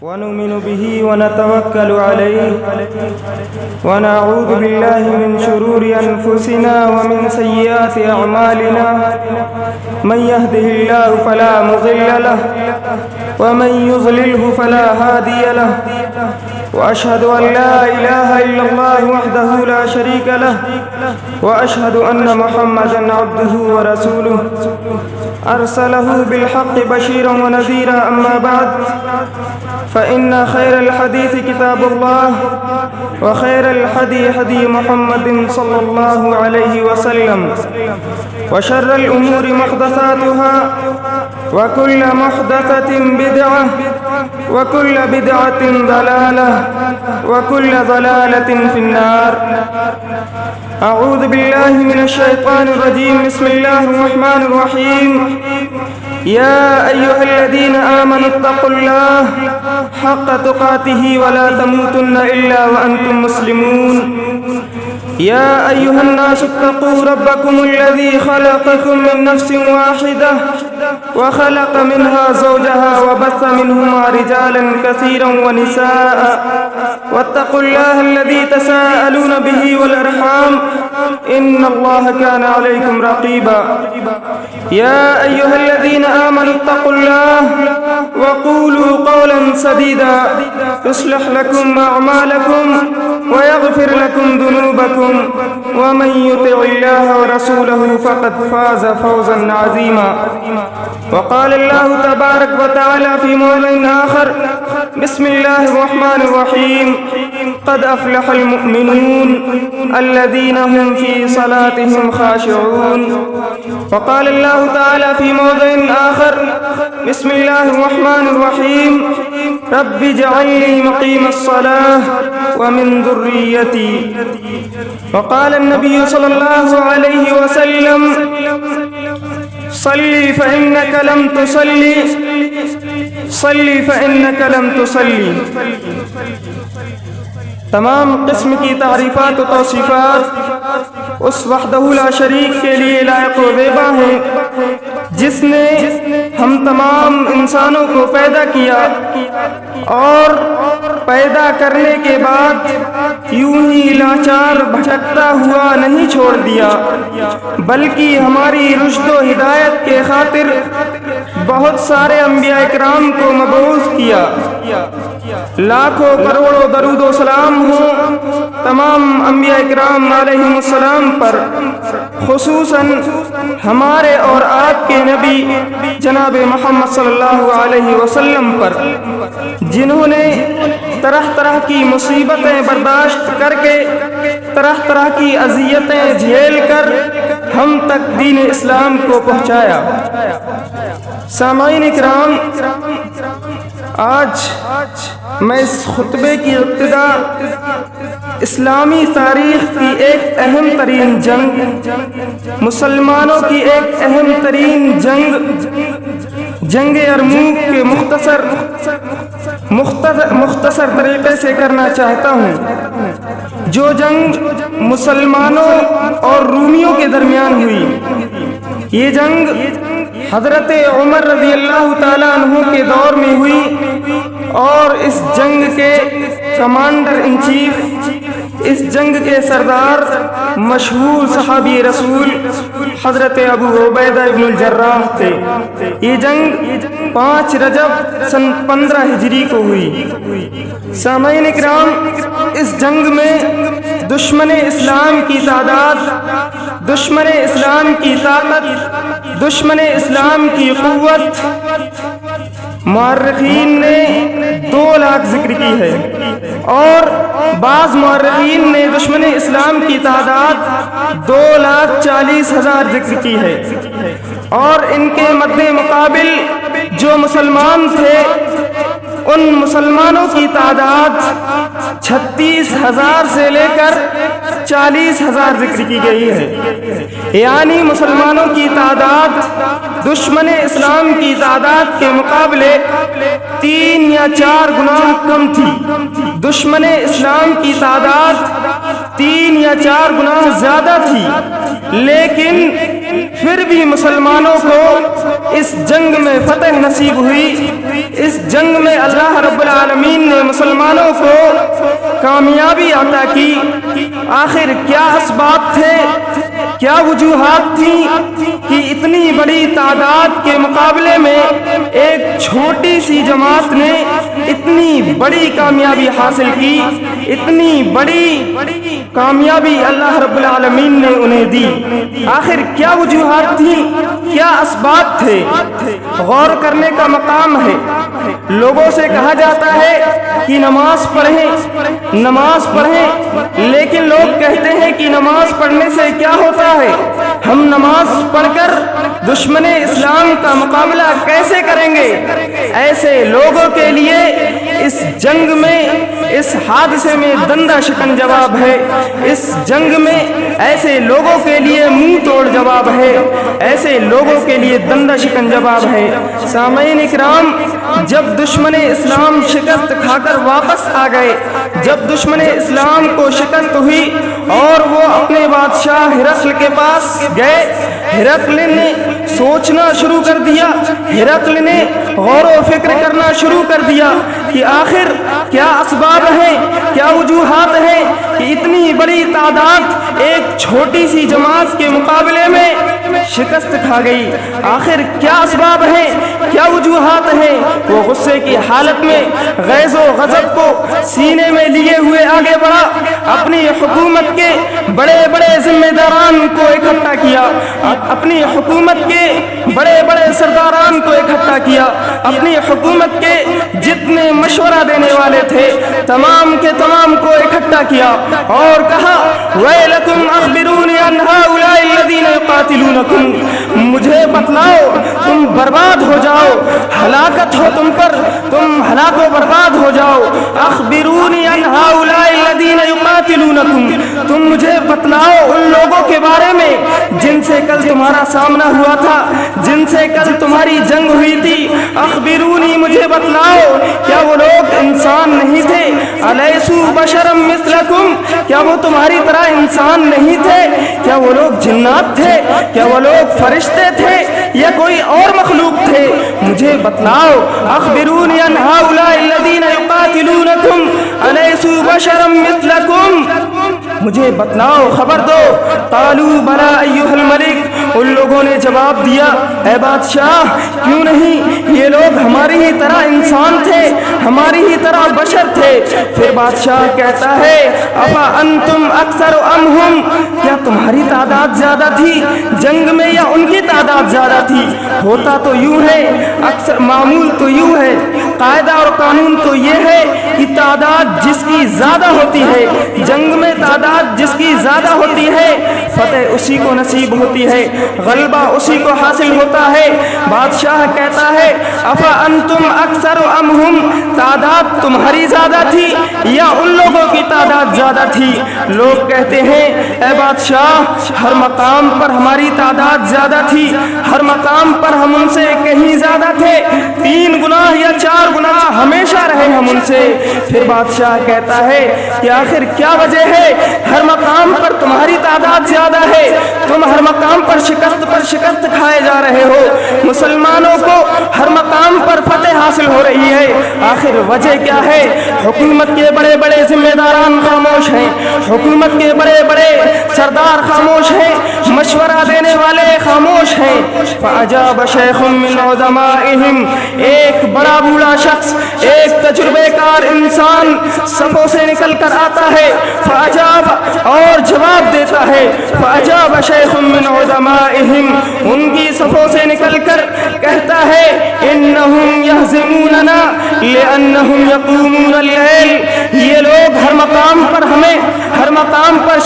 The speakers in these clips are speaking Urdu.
ونؤمن به ونتوكل عليه ونعوذ بالله من شرور أنفسنا ومن سيئات أعمالنا من يهده الله فلا مضل له ومن يضلله فلا هادي له وأشهد أن لا إله إلا الله وحده لا شريك له وأشهد أن محمدًا عبده ورسوله أرسله بالحق بشيرا ونذيرا أما بعد فإن خير الحديث كتاب الله وخير الهدي هدي محمد صلى الله عليه وسلم وشر الأمور محدثاتها وكل محدثة بدعة وكل بدعة ضلالة وكل ضلالة في النار. أعوذ بالله من الشيطان الرجيم. بسم الله الرحمن الرحيم. يا أيها الذين آمنوا اتقوا الله حق تقاته ولا تموتن إلا وأنتم مسلمون. يا أيها الناس اتقوا ربكم الذي خلقكم من نفس واحدة وخلق منها زوجها وبث منهما رجالا كثيرا ونساء واتقوا الله الذي تساءلون به والأرحام إن الله كان عليكم رقيبا. يا أيها الذين آمنوا اتقوا الله وقولوا قولا سديدا يصلح لكم أعمالكم ويغفر لكم ذنوبكم ومن يطع الله ورسوله فقد فاز فوزا عظيما. وقال الله تبارك وتعالى في موضع آخر. بسم الله الرحمن الرحيم. قد أفلح المؤمنون الذين هم في صلاتهم خاشعون. وقال الله تعالى في موضع آخر. بسم الله الرحمن الرحيم. رب اجعلني مقيم الصلاة ومن ذريتي. وقال النبي صلى الله عليه وسلم صلي فإنك لم تصلي صلي فإنك لم تصلي. تمام قسم کی تعریفات و توصیفات اس وحدہ لا شریک کے لیے لائق و زیبا ہیں جس نے ہم تمام انسانوں کو پیدا کیا اور پیدا کرنے کے بعد یوں ہی لاچار بھٹکتا ہوا نہیں چھوڑ دیا بلکہ ہماری رشد و ہدایت کے خاطر بہت سارے انبیاء اکرام کو مبعوث کیا. لاکھوں کروڑوں درود و سلام ہوں تمام انبیاء اکرام علیہم السلام پر، خصوصاً ہمارے اور آپ کے نبی جناب محمد صلی اللہ علیہ وسلم پر، جنہوں نے طرح طرح کی مصیبتیں برداشت کر کے، طرح طرح کی اذیتیں جھیل کر ہم تک دین اسلام کو پہنچایا. سامعین اکرام، آج میں اس خطبے کی ابتدا اسلامی تاریخ کی ایک اہم ترین جنگ، مسلمانوں کی ایک اہم ترین جنگ یرموک کے مختصر طریقے سے کرنا چاہتا ہوں، جو جنگ مسلمانوں اور رومیوں کے درمیان ہوئی. یہ جنگ حضرت عمر رضی اللہ تعالیٰ عنہ کے دور میں ہوئی اور اس جنگ کے کمانڈر ان چیف، اس جنگ کے سردار مشہور صحابی رسول حضرت ابو عبیدہ ابن الجراح تھے. یہ جنگ 5 رجب سن 15 ہجری کو ہوئی. سامعین اکرام، اس جنگ میں دشمن اسلام کی تعداد، دشمن اسلام کی طاقت، دشمن اسلام کی قوت مورخین نے 2 لاکھ ذکر کی ہے اور بعض مورخین نے دشمن اسلام کی تعداد 2,40,000 ذکر کی ہے اور ان کے مد مقابل جو مسلمان تھے ان مسلمانوں کی تعداد 36,000 سے لے کر 40,000 ذکر کی گئی ہے. یعنی مسلمانوں کی تعداد دشمن اسلام کی تعداد کے مقابلے 3 یا 4 گنا کم تھی. دشمن اسلام کی تعداد 3 یا 4 گنا زیادہ تھی، لیکن پھر بھی مسلمانوں کو اس جنگ میں فتح نصیب ہوئی۔ اس جنگ میں اللہ رب العالمین نے مسلمانوں کو کامیابی عطا کی۔ آخر کیا اسباب تھے، کیا وجوہات تھیں کہ اتنی بڑی تعداد کے مقابلے میں ایک چھوٹی سی جماعت نے اتنی بڑی کامیابی حاصل کی؟ اتنی بڑی کامیابی اللہ رب العالمین نے انہیں دی۔ آخر کیا وجوہات تھیں، کیا اسباب تھے؟ غور کرنے کا مقام ہے۔ لوگوں سے کہا جاتا ہے کہ نماز پڑھیں، نماز پڑھیں، لیکن لوگ کہتے ہیں کہ نماز پڑھنے سے کیا ہوتا ہے؟ ہم نماز پڑھ کر دشمن اسلام کا مقابلہ کیسے کریں گے؟ ایسے لوگوں کے لیے اس جنگ میں، اس حادثے میں دندہ شکن جواب ہے۔ اس جنگ میں ایسے لوگوں کے لیے منہ توڑ جواب ہے، ایسے لوگوں کے لیے دندہ شکن جواب ہے۔ سامعین اکرام، جب دشمن اسلام شکست کھا کر واپس آ گئے، جب دشمن اسلام کو شکست ہوئی اور وہ اپنے بادشاہ ہرقل کے پاس گئے، ہرقل نے سوچنا شروع کر دیا، ہرقل نے غور و فکر کرنا شروع کر دیا کہ آخر کیا اسباب ہیں، کیا وجوہات ہیں کہ اتنی بڑی تعداد ایک چھوٹی سی جماعت کے مقابلے میں شکست کھا گئی؟ آخر کیا اسباب ہیں، کیا وجوہات ہیں؟ وہ غصے کی حالت میں غیظ و غضب کو سینے میں لیے ہوئے آگے بڑھا، اپنی حکومت کے بڑے بڑے ذمہ داران کو اکٹھا کیا، اپنی حکومت کے بڑے بڑے سرداران کو اکٹھا کیا، اپنی حکومت کے جتنے مشورہ دینے والے تھے تمام کے تمام کو اکٹھا کیا اور کہا وَيْلَكُمْ أَخْبِرُونِي عَنْ هَؤُلَاءِ الَّذِينَ يُقَاتِلُونَكُمْ، مجھے بتلاؤ، تم برباد ہو جاؤ، ہلاکت ہو تم پر، تم ہلاک و برباد ہو جاؤ۔ اخبرونی عن هؤلاء الذین یقاتلونکم، تم مجھے بتلاؤ ان لوگوں کے بارے میں جن سے کل تمہارا سامنا ہوا تھا، جن سے کل تمہاری جنگ ہوئی تھی۔ اخبرونی، مجھے بتلاؤ، کیا وہ لوگ انسان نہیں تھے؟ الیسوا بشرا مثلکم، کیا وہ تمہاری طرح انسان نہیں تھے؟ کیا وہ لوگ جنات تھے؟ کیا وہ لوگ فرشتے تھے یا کوئی اور مخلوق تھے؟ مجھے بتلاؤ۔ اخبرونی عن هؤلاء الذین یقاتلونکم الیسوا بشرا مثلکم، مجھے بتلاؤ، خبر دو۔ قالوا بلی ایھا الملک، ان لوگوں نے جواب دیا اے بادشاہ، کیوں نہیں، یہ لوگ ہماری ہی طرح انسان تھے، ہماری ہی طرح بشر تھے۔ پھر بادشاہ کہتا ہے افا انتم اکثر ام ہم، کیا تمہاری تعداد زیادہ تھی جنگ میں یا ان کی تعداد زیادہ تھی؟ ہوتا تو یوں ہے، اکثر معمول تو یوں ہے، قاعدہ اور قانون تو یہ ہے کہ تعداد جس کی زیادہ ہوتی ہے، جنگ میں تعداد جس کی زیادہ ہوتی ہے، فتح اسی کو نصیب ہوتی ہے، غلبہ اسی کو حاصل ہوتا ہے۔ بادشاہ کہتا ہے افا انتم اکثر ام ہم، تعداد تمہاری زیادہ تھی یا ان لوگوں کی تعداد زیادہ تھی؟ لوگ کہتے ہیں اے بادشاہ، ہر مقام پر ہماری تعداد زیادہ تھی، ہر مقام پر ہم ان سے کہیں زیادہ تھے، 3 گنا یا 4 گنا ہمیشہ رہے ہم ان سے۔ پھر بادشاہ کہتا ہے کہ آخر کیا وجہ ہے؟ ہر مقام پر تمہاری تعداد زیادہ ہے، تم ہر مقام پر شکست کھائے جا رہے ہو، مسلمانوں کو ہر مقام پر فتح حاصل ہو رہی ہے، آخر وجہ کیا ہے؟ حکومت کے بڑے بڑے ذمہ داران خاموش ہیں، حکومت کے بڑے بڑے سردار خاموش ہیں، مشورہ دینے والے خاموش ہیں۔ فعجاب شیخ من عظمائہم، ایک بڑا بوڑھا شخص، ایک تجربے کار انسان صفوں سے نکل کر آتا ہے، فعجاب، اور جواب دیتا ہے، فعجاب شیخ من عظمائہم، ان کی صفوں سے نکل کر کہتا ہے انہم یہزموننا لانہم یقومون اللیل، یہ لوگ ہر مقام پر ہمیں، ہر مقام پر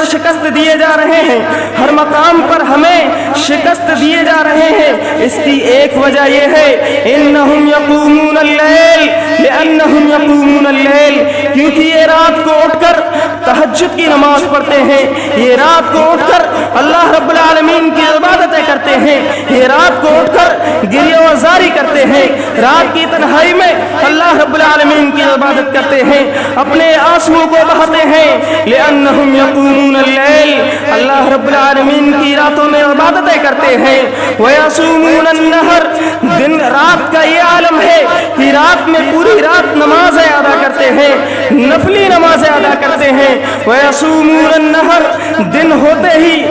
شکست دیے جا رہے ہیں، ہر مقام پر ہمیں شکست دیے جا رہے ہیں۔ اس کی ایک وجہ یہ ہے انہم یقومون اللیل، لانہم یقومون اللیل، کیونکہ یہ یہ رات کو اٹھ کر تہجد کی نماز پڑھتے ہیں، یہ رات کو اٹھ کر اللہ رب العالمین کی عبادتیں کرتے ہیں، یہ رات کو اٹھ کر گریہ و زاری کرتے ہیں، رات کی تنہائی میں اللہ رب العالمین کی عبادت کرتے ہیں، اپنے آنسوؤں کو بہاتے ہیں، لأنہم یقومون اللیل، اللہ رب العالمین کی راتوں میں عبادتیں کرتے ہیں، ویصومون النہر، دن رات کا یہ عالم ہے کہ رات میں پوری رات نمازیں ادا کرتے ہیں، نفلی نمازیں ادا کرتے ہیں، ویصومون النہر، دن ہوتے ہی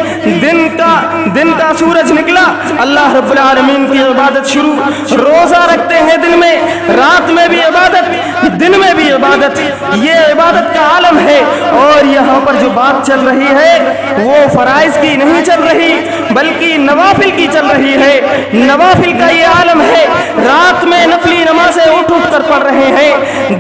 دن کا سورج نکلا اللہ رب العالمین کی عبادت شروع، روزہ رکھتے ہیں دن میں، رات میں بھی عبادت، دن میں بھی عبادت، یہ عبادت کا عالم ہے۔ اور یہاں پر جو بات چل رہی ہے وہ فرائض کی نہیں چل رہی بلکہ نوافل کی چل رہی ہے، نوافل کا یہ عالم ہے، رات میں نفلی نمازیں اٹھ کر پڑھ رہے ہیں،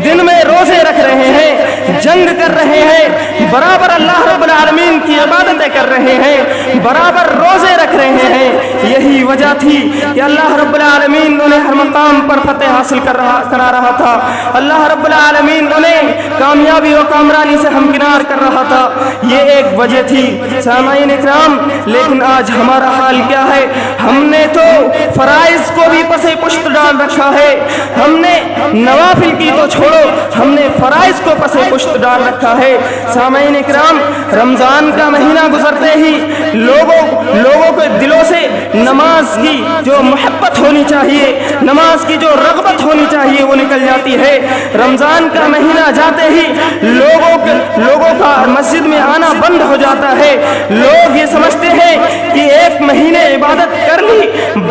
دن میں روزے رکھ رہے ہیں، جنگ کر رہے ہیں، برابر اللہ رب العالمین کی عبادتیں کر رہے ہیں، برابر روزے رکھ رہے ہیں۔ یہی وجہ تھی کہ اللہ رب العالمین انہیں ہر مقام پر فتح حاصل کرا رہا تھا، اللہ رب العالمین انہیں کامیابی و کامرانی سے ہمکنار کر رہا تھا، یہ ایک وجہ تھی۔ سامعین اکرام، لیکن آج ہمارا حال کیا ہے؟ ہم نے تو فرائض کو بھی پسے پشت ڈال رکھا ہے، ہم نے نوافل کی تو چھوڑو، ہم نے فرائض کو پسے پشت ڈال رکھا ہے۔ سامعین اکرام، رمضان کا مہینہ گزرتے ہی لوگوں کے دلوں سے نماز کی جو محبت ہونی چاہیے، نماز کی جو رغبت ہونی چاہیے وہ نکل جاتی ہے۔ رمضان کا مہینہ جاتے ہی لوگوں کا مسجد میں آنا بند ہو جاتا ہے، لوگ یہ سمجھتے ہیں کہ ایک مہینے عبادت کر لی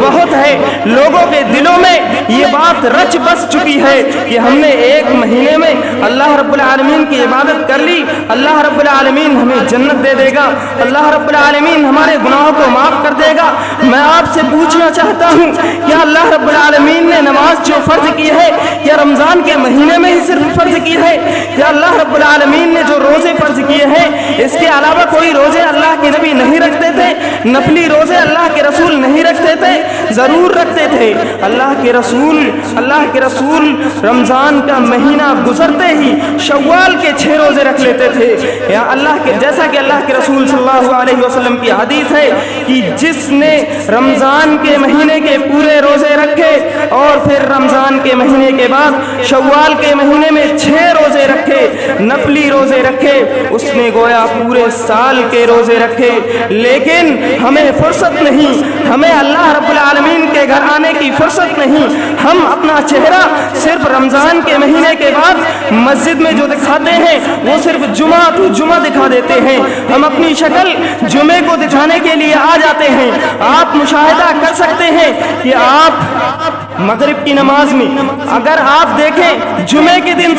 بہت ہے، لوگوں کے دلوں میں یہ بات رچ بس چکی ہے کہ ہم نے ایک مہینے میں اللہ رب العالمین کی عبادت کر لی، اللہ رب العالمین ہمیں جنت دے دے گا، اللہ رب العالمین ہمارے گناہوں کو معاف کر دے گا۔ میں آپ سے پوچھنا چاہتا ہوں، کیا اللہ رب العالمین نے نماز جو فرض کی ہے کیا رمضان کے مہینے میں ہی صرف فرض کی ہے؟ کیا اللہ رب العالمین نے جو روزے فرض کیے ہیں اس کے علاوہ کوئی روزے اللہ کے نبی نہیں رکھتے تھے؟ نفلی روزے اللہ کے رسول نہیں رکھتے تھے؟ ضرور رکھتے تھے۔ اللہ کے رسول رمضان کا مہینہ گزرتے ہی شوال کے 6 روزے رکھ لیتے تھے، یا جیسا کہ اللہ کے رسول صلی اللہ علیہ وسلم کی حدیث ہے کہ جس نے رمضان کے مہینے کے پورے روزے رکھے اور پھر رمضان کے مہینے کے بعد شوال کے مہینے میں 6 روزے رکھے، نفلی روزے رکھے، اس نے گویا پورے سال کے روزے رکھے۔ لیکن ہمیں فرصت نہیں، ہمیں اللہ رب العالمین کے گھر آنے کی فرصت نہیں، ہم اپنا چہرہ صرف رمضان کے مہینے کے بعد مسجد میں جو دکھاتے ہیں وہ صرف جمعہ دکھا دیتے ہیں، ہم اپنی شکل جمعے کو دکھانے کے لیے آ جاتے ہیں۔ آپ مشاہدہ کر سکتے ہیں کہ آپ مغرب کی نماز میں اگر آپ دیکھیں جمعے کے دن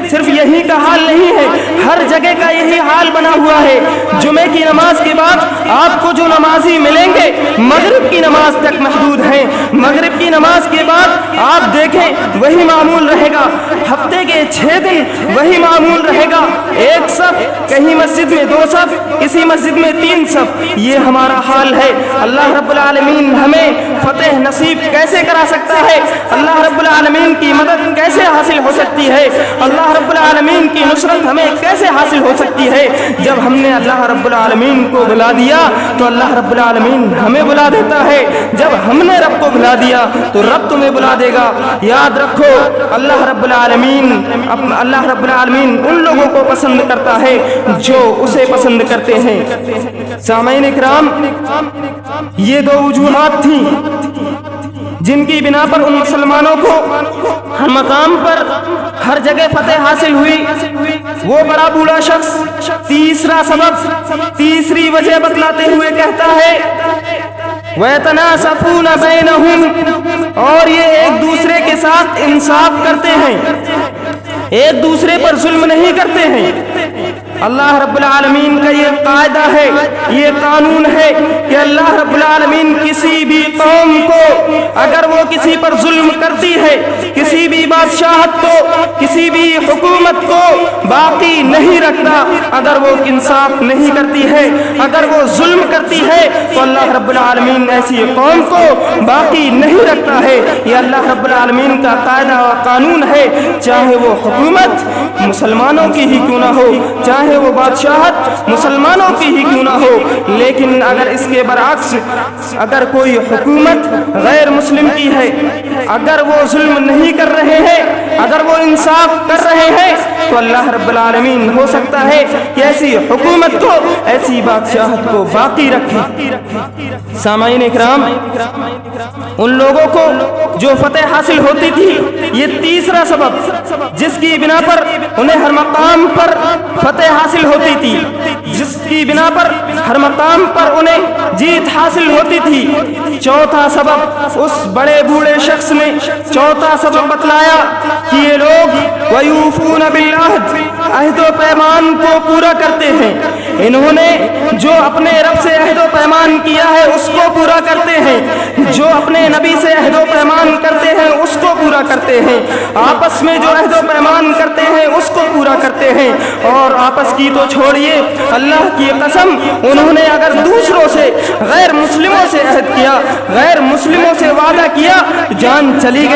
صرف یہی کا حال نہیں ہے، ہر جگہ کا یہی حال بنا ہوا ہے۔ جمعے کی نماز کے بعد آپ کو جو نمازی ملیں گے مغرب کی نماز تک محدود ہیں، مغرب کی نماز کے بعد آپ دیکھیں وہی معمول رہے گا، ہفتے کے 6 دن وہی معمول رہے گا، ایک صف، کہیں مسجد میں 2 صف، کسی مسجد میں 3 صف، یہ ہمارا حال ہے۔ اللہ رب العالمین ہمیں فتح نصیب کیسے کرا سکتا ہے؟ اللہ رب العالمین کی مدد کیسے حاصل ہو سکتی ہے؟ اللہ رب العالمین کی نصرت ہمیں کیسے حاصل ہو سکتی ہے؟ جب ہم نے اللہ رب العالمین کو بلا دیا تو اللہ رب العالمین ہمیں بلا دیتا ہے، جب ہم نے رب کو بلا دیا تو رب تمہیں بلا دے گا۔ یاد رکھو، اللہ رب العالمین ان لوگوں کو پسند کرتا ہے جو اسے پسند کرتے ہیں۔ سامعین اکرام، یہ 2 وجوہات تھیں جن کی بنا پر ان مسلمانوں کو ہر مقام پر ہر جگہ فتح حاصل ہوئی۔ وہ بڑا بوڑھا شخص تیسرا سبب، تیسری وجہ بتلاتے ہوئے کہتا ہے وَيَتَنَاسَفُونَ بَيْنَهُمْ، اور یہ ایک دوسرے کے ساتھ انصاف کرتے ہیں، ایک دوسرے پر ظلم نہیں کرتے ہیں۔ اللہ رب العالمین کا یہ قاعدہ ہے، یہ قانون ہے کہ اللہ رب العالمین کسی بھی قوم کو اگر وہ کسی پر ظلم کرتی ہے، کسی بھی بادشاہت کو، کسی بھی حکومت کو باقی نہیں رکھتا اگر وہ انصاف نہیں کرتی ہے، اگر وہ ظلم کرتی ہے تو اللہ رب العالمین ایسی قوم کو باقی نہیں رکھتا ہے۔ یہ اللہ رب العالمین کا قاعدہ و قانون ہے، چاہے وہ حکومت مسلمانوں کی ہی کیوں نہ ہو، چاہے وہ بادشاہت مسلمانوں کی ہی کیوں نہ ہو، لیکن اگر اس کے برعکس اگر کوئی حکومت غیر مسلم کی ہے، اگر وہ ظلم نہیں کر رہے ہیں، اگر وہ انصاف کر رہے ہیں تو اللہ رب العالمین ہو سکتا ہے کہ ایسی حکومت کو، ایسی بادشاہت کو باقی رکھے۔ سامعین اکرام، ان لوگوں کو جو فتح حاصل ہوتی تھی، یہ تیسرا سبب جس کی بنا پر انہیں ہر مقام پر فتح حاصل ہوتی تھی، جس کی بنا پر ہر مقام پر انہیں جیت حاصل ہوتی تھی۔ چوتھا سبب اس بڑے بوڑھے شخص نے چوتھا سبب بتلایا کہ یہ لوگ وَيُوفُونَ بِالْعَهْدِ، عہد و پیمان کو پورا کرتے ہیں۔ انہوں نے جو اپنے رب سے عہد و پیمان کیا ہے اس کو پورا کرتے ہیں، جو اپنے نبی سے عہد و پیمان کرتے ہیں اس کو پورا کرتے ہیں، آپس میں جو عہد و پیمان کرتے ہیں اس کو پورا کرتے ہیں۔ اور آپس کی تو چھوڑیے، اللہ کی قسم انہوں نے اگر دوسروں سے، غیر مسلموں سے عہد کیا، غیر مسلموں سے وعدہ کیا، جان چلی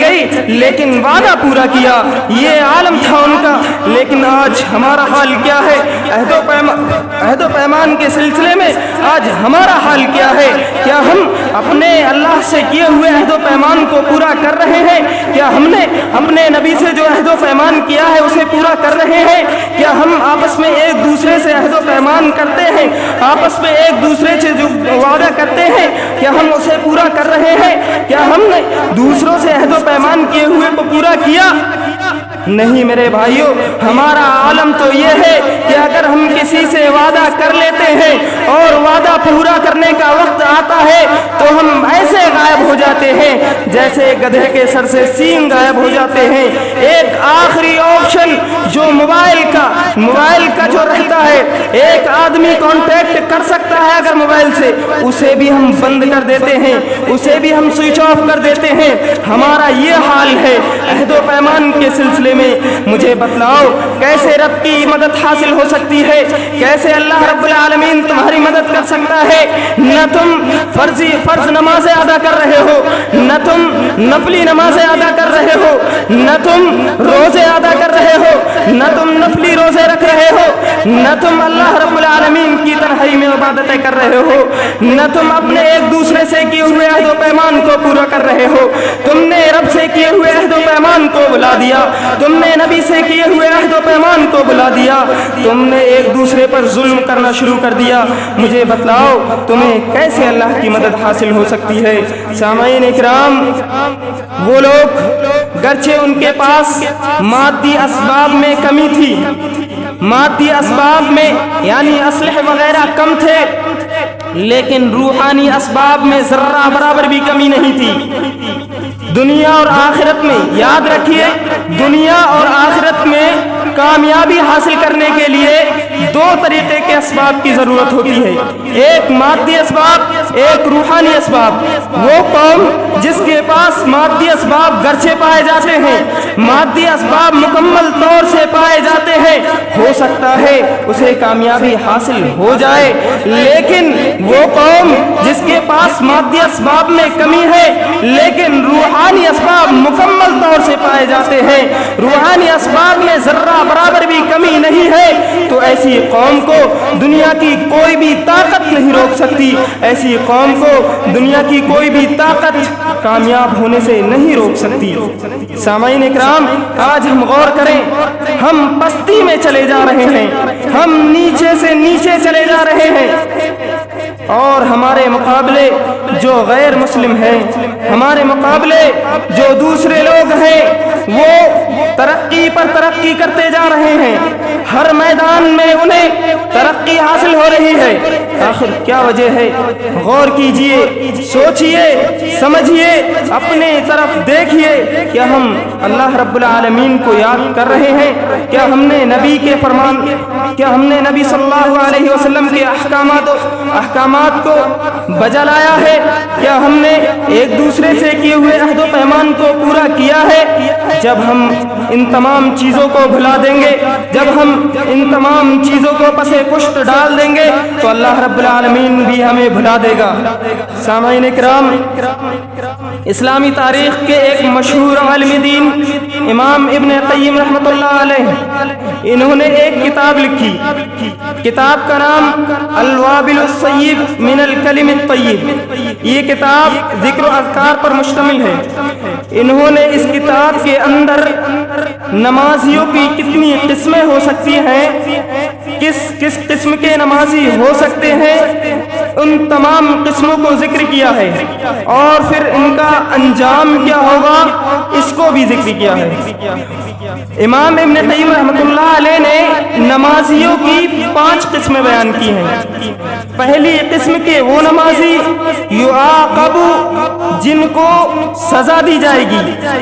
گئی لیکن وعدہ پورا کیا، یہ عالم تھا ان کا۔ لیکن آج ہمارا حال کیا ہے؟ عہد و پیمان کے سلسلے میں آج ہمارا حال کیا ہے؟ کیا ہم اپنے اللہ سے کیے ہوئے عہد و پیمان کو پورا کر رہے ہیں؟ کیا ہم نے اپنے نبی سے جو عہد و پیمان کیا ہے اسے پورا کر رہے ہیں؟ کیا ہم آپس میں ایک دوسرے سے عہد و پیمان کرتے ہیں، آپس میں ایک دوسرے سے جو وعدہ کرتے ہیں کیا ہم اسے پورا کر رہے ہیں؟ کیا ہم نے دوسروں سے عہد و پیمان کیے ہوئے کو پورا کیا؟ نہیں میرے بھائیوں، ہمارا عالم تو یہ ہے کہ اگر ہم کسی سے وعدہ کر لیتے ہیں اور وعدہ پورا کرنے کا وقت آتا ہے تو ہم ایسے غائب ہو جاتے ہیں جیسے گدھے کے سر سے سینگ غائب ہو جاتے ہیں۔ ایک آخری آپشن جو موبائل کا جو رہتا ہے، ایک آدمی کانٹیکٹ کر سکتا ہے اگر موبائل سے، اسے بھی ہم بند کر دیتے ہیں، اسے بھی ہم سوئچ آف کر دیتے ہیں۔ ہمارا یہ حال ہے عہد و پیمان کے سلسلے میں۔ مجھے بتلاؤ کیسے رب کی مدد حاصل ہو سکتی ہے؟ کیسے اللہ رب العالمین تمہاری مدد کر سکتا ہے؟ نہ تم فرض نمازیں ادا کر رہے ہو، نہ تم نفلی نمازیں ادا کر رہے ہو، نہ تم روزے ادا کر رہے ہو، نہ تم نفلی روزے رکھ رہے ہو، نہ تم اللہ رب العالمین کی تنہائی میں عبادتیں کر رہے ہو، نہ تم اپنے ایک دوسرے سے کیے ہوئے عہد و پیمان کو پورا کر رہے ہو۔ تم نے رب سے کیے ہوئے عہد و پیمان کو بلا دیا، تم نے نبی سے کیے ہوئے عہد و پیمان کو بلا دیا، تم نے ایک دوسرے پر ظلم کرنا شروع کر دیا۔ مجھے بتلاؤ تمہیں کیسے اللہ کی مدد حاصل ہو سکتی ہے؟ سامعین اکرام، وہ لوگ گرچہ ان کے پاس مادی اسباب میں کمی تھی، مادی اسباب میں یعنی اسلحے وغیرہ کم تھے، لیکن روحانی اسباب میں ذرہ برابر بھی کمی نہیں تھی۔ دنیا اور آخرت میں، یاد رکھیے، دنیا اور آخرت میں کامیابی حاصل کرنے کے لیے دو طریقے کے اسباب کی ضرورت ہوتی ہے، ایک مادی اسباب، ایک روحانی اسباب۔ وہ قوم جس کے پاس مادی اسباب گرچہ پائے جاتے ہیں، مادی اسباب مکمل طور سے پائے جاتے ہیں، ہو سکتا ہے اسے کامیابی حاصل ہو جائے، لیکن وہ قوم جس کے پاس مادی اسباب میں کمی ہے لیکن روحانی اسباب مکمل طور سے پائے جاتے ہیں، روحانی اسباب میں ذرہ برابر بھی کمی نہیں ہے، تو ایسی قوم کو دنیا کی کوئی بھی طاقت نہیں روک سکتی، ایسی قوم کو دنیا کی کوئی بھی طاقت کامیاب ہونے سے نہیں روک سکتی۔ سامعین اکرام، آج ہم غور کریں، ہم پستی میں چلے جا رہے ہیں، ہم نیچے سے نیچے چلے جا رہے ہیں، اور ہمارے مقابلے جو غیر مسلم ہیں، ہمارے مقابلے جو دوسرے لوگ ہیں، وہ ترقی پر ترقی کرتے جا رہے ہیں، ہر میدان میں انہیں ترقی حاصل ہو رہی ہے۔ آخر کیا وجہ ہے؟ غور کیجئے، سوچئے، سمجھئے، اپنے طرف دیکھئے، کیا ہم اللہ رب العالمین کو یاد کر رہے ہیں؟ کیا ہم نے نبی کے فرمان، کیا ہم نے نبی صلی اللہ علیہ وسلم کے احکامات کو بجا لایا ہے؟ کیا ہم نے ایک دوسرے سے کیے ہوئے عہد و پیمان کو پورا کیا ہے؟ جب ہم ان تمام چیزوں کو بھلا دیں گے، جب ہم ان تمام چیزوں کو پسے پشت ڈال دیں گے تو اللہ رب العالمین بھی ہمیں بھلا دے گا۔ سامعین کرام، اسلامی تاریخ کے ایک مشہور عالم دین امام ابن قیم رحمۃ اللہ علیہ، انہوں نے ایک کتاب لکھی، کتاب کا نام الوابل الصیب من الکلم الطیب۔ یہ کتاب ذکر و اذکار پر مشتمل ہے۔ انہوں نے اس کتاب کے اندر نمازیوں کی کتنی قسمیں ہو سکتی ہیں، کس قسم کے نمازی ہو سکتے ہیں، ان تمام قسموں کو ذکر کیا ہے، اور پھر ان کا انجام کیا ہوگا اس کو بھی ذکر کیا ہے۔ امام ابن قیم رحمۃ اللہ علیہ نے نمازیوں کی 5 قسمیں بیان کی ہیں۔ پہلی قسم کے وہ نمازی یعاقب، جن کو سزا دی جائے گی،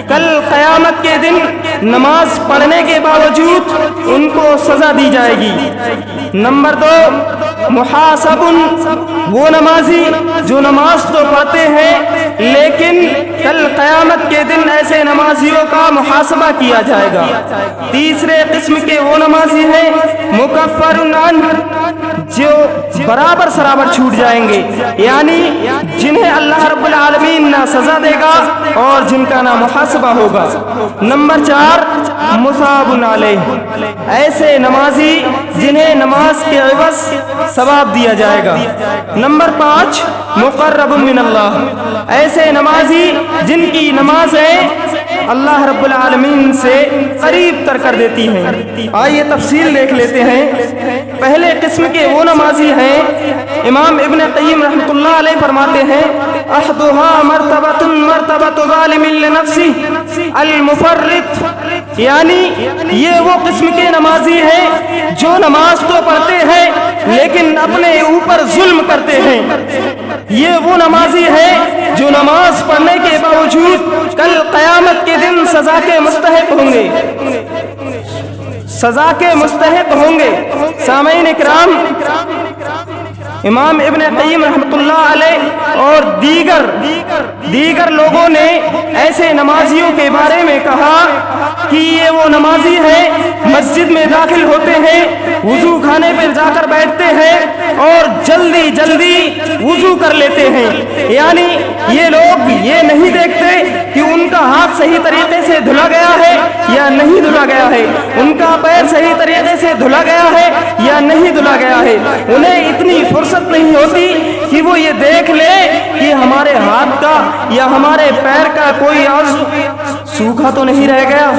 کل قیامت کے دن نماز پڑھنے کے باوجود ان کو سزا دی جائے گی۔ نمبر 2 محاسب، وہ نمازی جو نماز تو پڑھتے ہیں لیکن کل قیامت کے دن ایسے نمازیوں کا محاسبہ کیا جائے گا۔ تیسرے قسم کے وہ نمازی ہیں مکفر عنہ، جو برابر سرابر چھوٹ جائیں گے، یعنی جنہیں اللہ رب العالمین نہ سزا دے گا اور جن کا نہ محاسبہ ہوگا۔ نمبر 4 مثاب علیہ، ایسے نمازی جنہیں نماز کے عوض ثواب دیا جائے گا۔ نمبر 5 مقرب من اللہ، ایسے نمازی جن کی نمازیں اللہ رب العالمین سے قریب تر کر دیتی ہیں۔ آئیے تفصیل دیکھ لیتے ہیں۔ پہلے قسم کے وہ نمازی ہیں، امام ابن قیم رحمۃ اللہ علیہ فرماتے ہیں احدها مرتبۃ ظالم لنفسه المفرط، یعنی یہ وہ قسم کے نمازی ہیں جو نماز تو پڑھتے ہیں لیکن اپنے اوپر ظلم کرتے ہیں۔ یہ وہ نمازی ہے جو نماز پڑھنے کے باوجود کل قیامت کے دن سزا کے مستحق ہوں گے، سزا کے مستحق ہوں گے۔ سامعین اکرام، امام ابن قیم رحمۃ اللہ علیہ اور دیگر لوگوں نے ایسے نمازیوں کے بارے میں کہا کہ یہ وہ نمازی ہیں مسجد میں داخل ہوتے ہیں، وضو خانے پر جا کر بیٹھتے ہیں اور جلدی وضو کر لیتے ہیں، یعنی یہ لوگ یہ نہیں دیکھتے کہ ان کا ہاتھ صحیح طریقے سے دھلا گیا ہے یا نہیں دھلا گیا ہے، ان کا پیر صحیح طریقے سے دھلا گیا ہے یا نہیں دھلا گیا ہے۔ انہیں اتنی فرصت نہیں ہوتی کہ وہ یہ دیکھ لے کہ ہمارے ہاتھ کا یا ہمارے پیر کا کوئی عضو سوکھا تو نہیں رہ گیا۔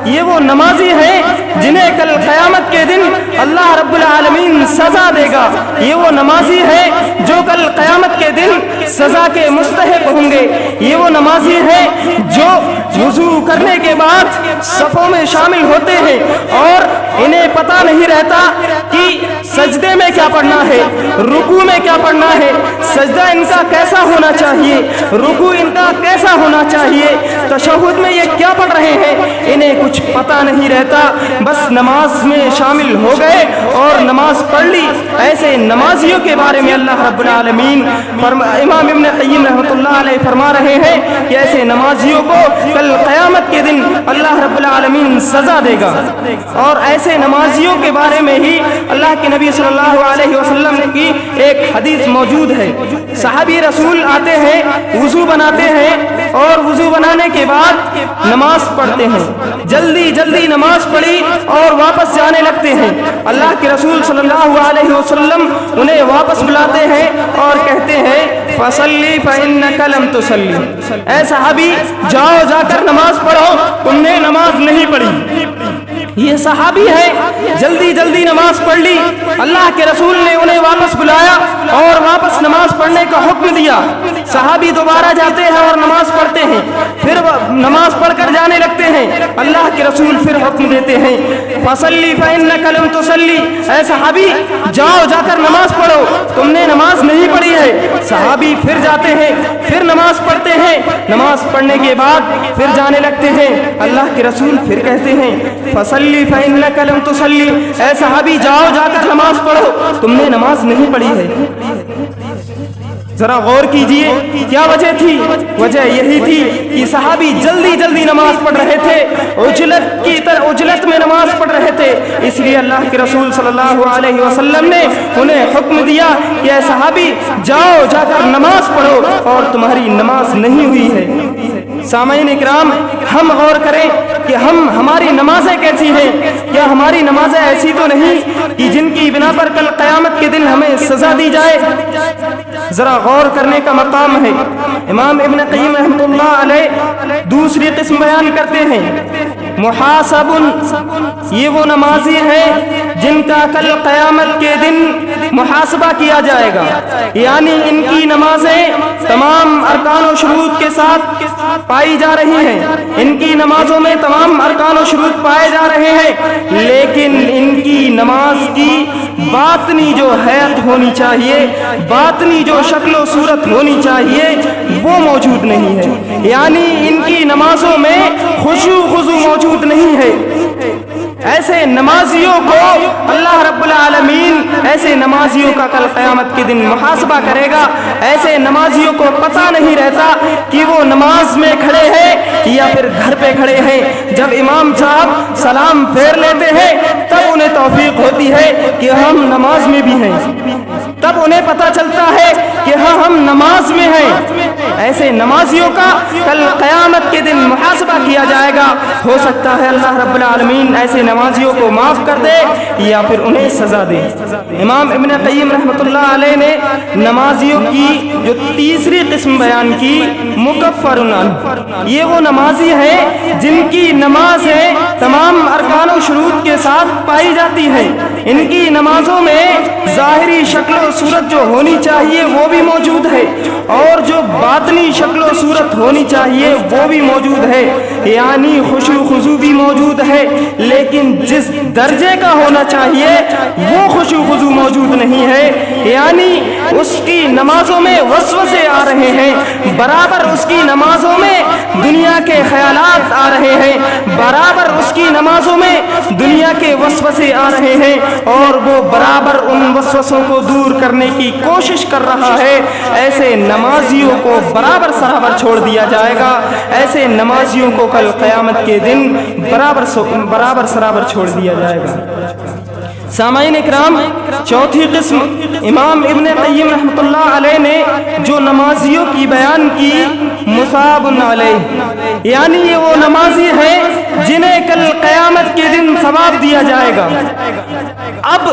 یہ وہ نمازی ہیں جنہیں کل قیامت کے دن اللہ رب العالمین سزا دے گا۔ یہ وہ نمازی ہیں جو کل قیامت کے دن سزا کے مستحق ہوں گے۔ یہ وہ نمازی ہیں جو وضو کرنے کے بعد صفوں میں شامل ہوتے ہیں اور انہیں پتہ نہیں رہتا کہ سجدے میں کیا پڑھنا ہے، رکوع میں کیا پڑھنا ہے، سجدہ ان کا کیسا ہونا چاہیے، رکوع ان کا کیسا ہونا چاہیے، تشہد میں یہ کیا پڑھ رہے ہیں، انہیں کچھ پتہ نہیں رہتا، بس نماز میں شامل ہو گئے اور نماز پڑھ لی۔ ایسے نمازیوں کے بارے میں اللہ رب العالمین امام ابن قیم رحمۃ اللہ علیہ فرما رہے ہیں کہ ایسے نمازیوں کو کل قیامت کے دن اللہ رب العالمین سزا دے گا۔ اور ایسے نمازیوں کے بارے میں ہی اللہ کے نبی صلی اللہ علیہ وسلم کی ایک حدیث موجود ہے۔ صحابی رسول آتے ہیں، وضو بناتے ہیں اور وضو بنانے کے بعد نماز پڑھتے ہیں، جلدی نماز پڑھی اور واپس جانے لگتے ہیں۔ اللہ کے رسول صلی اللہ علیہ وسلم انہیں واپس بلاتے ہیں اور کہتے ہیں فصلی فإنک لم تصلی، اے صحابی جاؤ، جا کر نماز پڑھو، تم نے نماز نہیں پڑھی۔ یہ صحابی ہے، جلدی نماز پڑھ لی، اللہ کے رسول نے انہیں واپس بلایا اور واپس نماز پڑھنے کا حکم دیا۔ صحابی دوبارہ جاتے ہیں اور نماز پڑھتے ہیں، پھر نماز پڑھ کر جانے لگتے ہیں، اللہ کے رسول پھر حکم دیتے ہیں فصلی فإنک لم تصلی، اے صحابی جاؤ، جا کر نماز پڑھو، تم نے نماز نہیں پڑھی ہے۔ صحابی پھر جاتے ہیں، پھر نماز پڑھتے ہیں، نماز پڑھنے کے بعد پھر جانے لگتے ہیں، اللہ کے رسول پھر کہتے ہیں فصلی فإنک لم تصلی، اے صحابی جاؤ، جا کر نماز پڑھو، تم نے نماز نہیں پڑھی ہے۔ ذرا غور کیجئے کیا وجہ تھی؟ وجہ یہی تھی کہ صحابی جلدی نماز پڑھ رہے تھے عجلت میں نماز پڑھ رہے تھے، اس لیے اللہ کے رسول صلی اللہ علیہ وسلم نے انہیں حکم دیا کہ اے صحابی جاؤ، جا کر نماز پڑھو، اور تمہاری نماز نہیں ہوئی ہے۔ سامعین اکرام، ہم غور کریں کہ ہماری نمازیں کیسی ہیں؟ کیا ہماری نمازیں ایسی تو نہیں کہ جن کی بنا پر کل قیامت کے دن ہمیں سزا دی جائے؟ ذرا غور کرنے کا مقام ہے۔ امام ابن قیم رحمۃ اللہ علیہ دوسری قسم بیان کرتے ہیں، محاسب، یہ وہ نمازی ہیں جن کا کل قیامت کے دن محاسبہ کیا جائے گا، یعنی ان کی نمازیں تمام ارکان و شروط کے ساتھ پائی جا رہی ہیں، ان کی نمازوں میں تمام ارکان و شروط پائے جا رہے ہیں، لیکن ان کی نماز کی باطنی جو حیت ہونی چاہیے، باطنی جو شکل و صورت ہونی چاہیے، وہ موجود نہیں ہے، یعنی ان کی نمازوں میں خشوع خضوع موجود نہیں ہے۔ ایسے نمازیوں کو اللہ رب العالمین ایسے نمازیوں کا کل قیامت کے دن محاسبہ کرے گا۔ ایسے نمازیوں کو پتہ نہیں رہتا کہ وہ نماز میں کھڑے ہیں یا پھر گھر پہ کھڑے ہیں۔ جب امام صاحب سلام پھیر لیتے ہیں تب انہیں توفیق ہوتی ہے کہ ہم نماز میں بھی ہیں، تب انہیں پتہ چلتا ہے کہ ہاں ہم نماز میں ہیں۔ ایسے نمازیوں کا کل قیامت کے دن محاسبہ کیا جائے گا۔ ہو سکتا ہے اللہ رب العالمین ایسے نمازیوں کو معاف کر دے یا پھر انہیں سزا دے۔ امام ابن قیم رحمۃ اللہ علیہ نے نمازیوں کی جو تیسری قسم بیان کی، مکفرن، یہ وہ نمازی ہیں جن کی نمازیں تمام ارکان و شروط کے ساتھ پائی جاتی ہیں، ان کی نمازوں میں ظاہری شکل و صورت جو ہونی چاہیے وہ بھی موجود ہے، اور جو باطنی شکل و صورت ہونی چاہیے وہ بھی موجود ہے، یعنی خشوع خضوع بھی موجود ہے، لیکن جس درجے کا ہونا چاہیے وہ خشوع خضوع موجود نہیں ہے، یعنی اس کی نمازوں میں وسوسے آ رہے ہیں، برابر اس کی نمازوں میں دنیا کے خیالات آ رہے ہیں، برابر اس کی نمازوں میں دنیا کے وسوسے آ رہے ہیں، اور وہ برابر ان وسوسوں کو دور کرنے کی کوشش کر رہا ہے۔ ایسے نمازیوں کو برابر چھوڑ دیا جائے گا، ایسے نمازیوں کو کل قیامت کے دن برابر چھوڑ دیا جائے گا۔ سامعین اکرام، چوتھی قسم امام ابن قیم رحمۃ اللہ علیہ نے جو نمازیوں کی بیان کی، مصاب علیہ، یعنی یہ وہ نمازی ہیں جنہیں کل قیامت کے دن ثواب دیا جائے گا۔ اب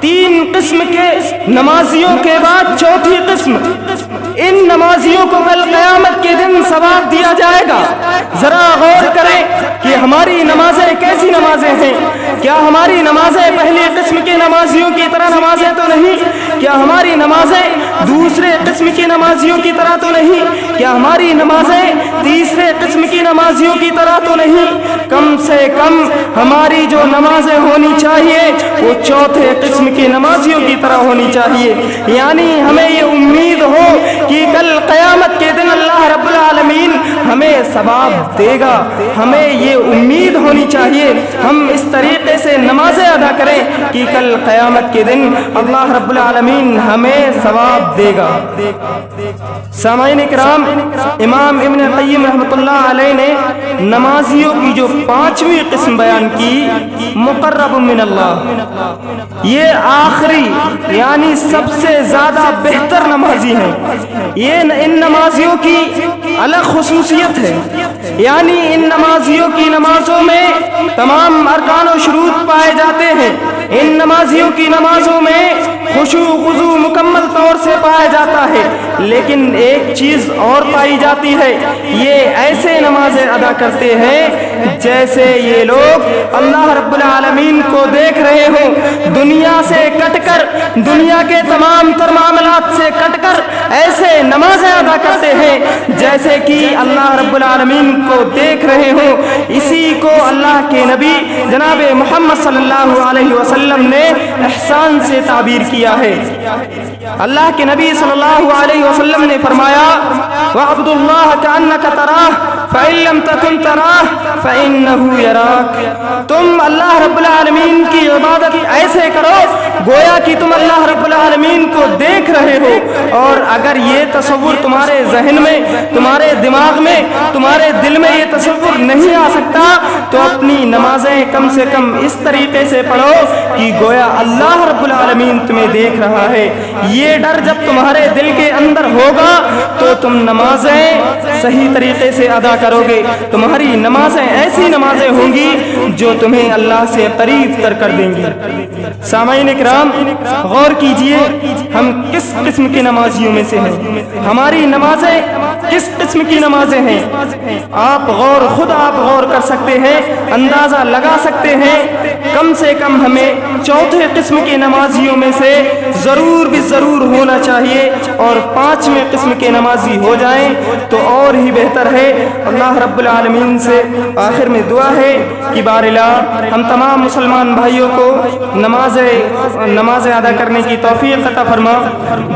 تین قسم کے نمازیوں کے بعد چوتھی قسم، ان نمازیوں کو کل قیامت کے دن ثواب دیا جائے گا۔ ذرا غور کریں کہ ہماری نمازیں کیسی نمازیں ہیں؟ کیا ہماری نمازیں پہلی قسم کے نمازیوں کی طرح نمازیں تو نہیں؟ کیا ہماری نمازیں دوسرے قسم کی نمازیوں کی طرح تو نہیں؟ کیا ہماری نمازیں تیسرے قسم کی نمازیوں کی طرح تو نہیں؟ کم سے کم ہماری جو نمازیں ہونی چاہیے وہ چوتھے قسم کی نمازیوں کی طرح ہونی چاہیے، یعنی ہمیں یہ امید ہو کہ کل قیامت کے دن اللہ رب العالمین ہمیں ثواب دے گا۔ ہمیں یہ امید ہونی چاہیے، ہم اس طریقے سے نمازیں ادا کریں کہ کل قیامت کے دن اللہ رب العالمین ہمیں ثواب دے گا۔ سامعین اکرام، امام ابن قیم رحمۃ اللہ علیہ نے نمازیوں کی جو پانچویں قسم بیان کی، مقرب من اللہ، یہ آخری یعنی سب سے زیادہ بہتر نمازی ہیں۔ یہ ان نمازیوں کی الگ خصوصیت ہے، یعنی ان نمازیوں کی نمازوں میں تمام ارکان و شروط پائے جاتے ہیں، ان نمازیوں کی نمازوں میں خشوع خضوع مکمل طور سے پایا جاتا ہے، لیکن ایک چیز اور پائی جاتی ہے، یہ ایسے نمازیں ادا کرتے ہیں جیسے یہ لوگ اللہ رب العالمین کو دیکھ رہے ہوں، دنیا سے کٹ کر، دنیا کے تمام تر معاملات سے کٹ کر ایسے نمازیں ادا کرتے ہیں جیسے کہ اللہ رب العالمین کو دیکھ رہے ہوں۔ اسی کو اللہ کے نبی جناب محمد صلی اللہ علیہ وسلم نے احسان سے تعبیر کیا ہے۔ اللہ کے نبی صلی اللہ علیہ وسلم نے فرمایا، وَعَبْدُ اللَّهَ كَأَنَّكَ تَرَاهُ فَإِن لَّمْ تَكُن تَرَاهُ فَإِنَّهُ يَرَاكَ، تم اللہ رب العالمین کی عبادت ایسے کرو گویا کہ تم اللہ رب العالمین کو دیکھ رہے ہو. اور اگر یہ تصور تمہارے ذہن میں، تمہارے دماغ میں، تمہارے دل میں یہ تصور نہیں آ سکتا تو اپنی نمازیں کم سے کم اس طریقے سے پڑھو کہ گویا اللہ رب العالمین تمہیں دیکھ رہا ہے. یہ ڈر جب تمہارے دل کے اندر ہوگا تو تم نمازیں صحیح طریقے سے ادا کرو گے. تمہاری نمازیں ایسی نمازیں ہوں گی جو تمہیں اللہ سے قریب تر کر دیں گی. سامعین اکرام، غور کیجئے ہم کس قسم کے نمازیوں میں سے ہیں. ہماری نمازیں کس قسم کی نمازیں ہیں؟ خود آپ غور کر سکتے ہیں، اندازہ لگا سکتے ہیں. کم سے کم ہمیں چوتھے قسم کے نمازیوں میں سے ضرور بھی ضرور ہونا چاہیے، اور پانچویں قسم کے نمازی ہو جائیں تو اور ہی بہتر ہے. اللہ رب العالمین سے آخر میں دعا ہے کہ بار الہ ہم تمام مسلمان بھائیوں کو نماز ادا کرنے کی توفیق عطا فرما.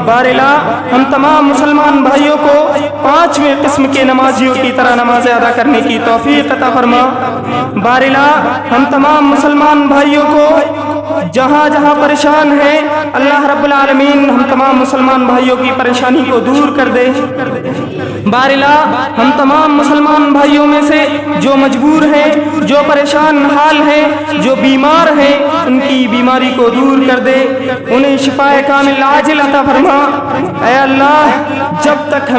بار الہ ہم تمام مسلمان بھائیوں کو پانچویں قسم کے نمازیوں کی طرح نماز ادا کرنے کی توفیق عطا فرما. بار الہ ہم تمام مسلمان بھائیوں کو جہاں جہاں پریشان ہیں اللہ رب العالمین ہم تمام مسلمان بھائیوں کی پریشانی کو دور کر دے. بار الہ ہم تمام مسلمان بھائیوں میں سے جو مجبور ہیں، جو پریشان حال ہیں، جو بیمار ہیں، ان کی بیماری کو دور کر دے، انہیں شفاء کامل عاجل عطا فرما. اے اللہ، جب تک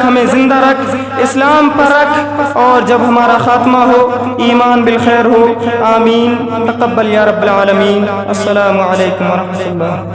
ہمیں زندہ رکھ، اسلام پر رکھ، اور جب ہمارا خاتمہ ہو ایمان بالخیر ہو. آمین. تقبل یا رب العالمین. السلام علیکم ورحمۃ اللہ.